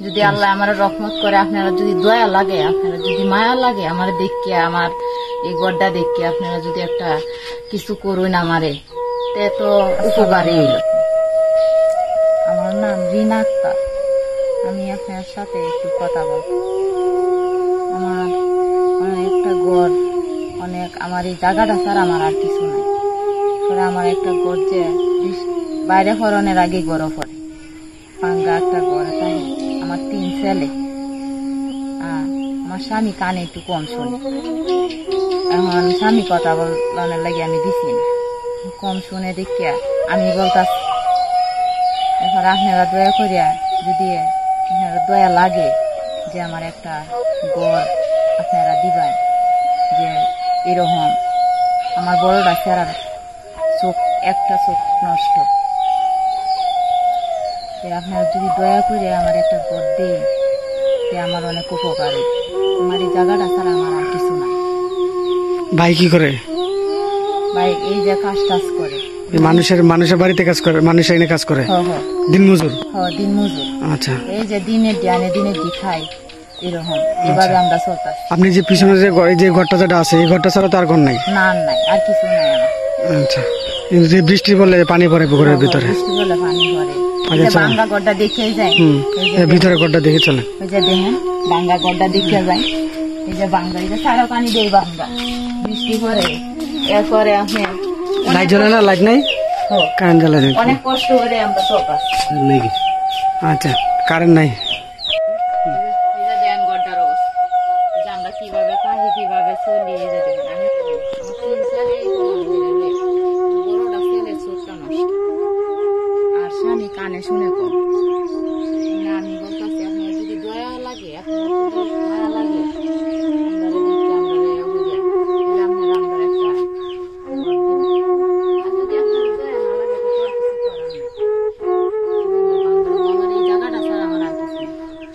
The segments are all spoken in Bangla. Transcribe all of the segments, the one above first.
যদি আল্লাহ আমার রহমত করে, আপনারা যদি দয়া লাগে, আপনারা যদি মায়া লাগে আমার দেখিয়া, আমার এই গড্ডা দেখিয়া আপনারা যদি একটা কিছু করুন আমারে, তো উপকারী হইল। আমার নাম রিনা আক্তার। আমি আপনার সাথে একটু কথা বলব। আমার একটা ঘর, অনেক আমার এই জায়গাটা ছাড়া আমার আর কিছু নাই। আমার একটা ঘর যে বাইরে ফরনের আগে গড় পড়ে, পাঙ্গা একটা ঘর। তাই আমার 3 ছেলে, আমার স্বামী কানে একটু কম শুনে। এখন স্বামী কথা বলার লাগে আমি দিছি না, কম শুনে দেখিয়া আমি বলতাছি। এখন আপনারা দয়া করিয়া যদি দয়া লাগে যে আমার একটা ঘর আপনারা দিবেন, যে এরকম আমার বড়টা চেরার চোখ, একটা চোখ নষ্ট, আপনারা যদি দয়া করে আমার একটা ঘর দেন, আমার অনেক উপকার। আমার এই জায়গাটা ছাড়া আমার আর কিছু না। ভাই কি করে? ভাই এই যে কাজ টাজ করে, মানুষের বাড়িতে কাজ করে, মানুষ এনে কাজ করে, দিনমজুর। দিনমজুর। আচ্ছা, এই যে দিনের দিয়ে দিনের দি খাই, এরকম এভাবে আমরা চলতাম। আপনি যে পিছনে যে ঘরটা যেটা আছে, এই ঘরটা ছাড়া তো আর ঘর নাই? না, নাই, আর কিছু নাই আমার। আচ্ছা, কিন্তু যে বৃষ্টি পড়লে পানি পড়ে পুকুরের ভিতরে? বৃষ্টি পড়লে পানি পড়ে। ভাঙ্গা গড়টা দেখে যায়, ভিতরে গড়টা দেখে চলে। ওই যে দেখেন ভাঙ্গা গড়টা দেখে যায়, এই যে ভাঙ্গা, এই যে সারা পানি দেয় ভাঙ্গা, বৃষ্টি পড়ে। এরপরে আপনি লাইট জ্বলে না? লাইট নাই, কারেন্ট জ্বলে। অনেক কষ্ট করে আমরা চলতাম। আচ্ছা, কারেন্ট নাই। আমরা কিভাবে পাই, কিভাবে চলি, এই যে দেখেন আমি বড়টা ছেলে চোখটা নষ্ট, আর স্বামী কানে শুনে কম। আমি বলতেছি আপনার যদি দয়া লাগে, আপনার যদি মায়া লাগে,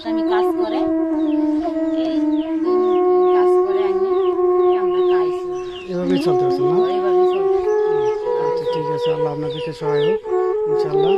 স্বামী কাজ করে, এভাবেই চলতে হচ্ছে না? এইভাবে চলছে। আচ্ছা, ঠিক আছে, আল্লাহ আপনাদেরকে সহায় হোক ইনশাআল্লাহ।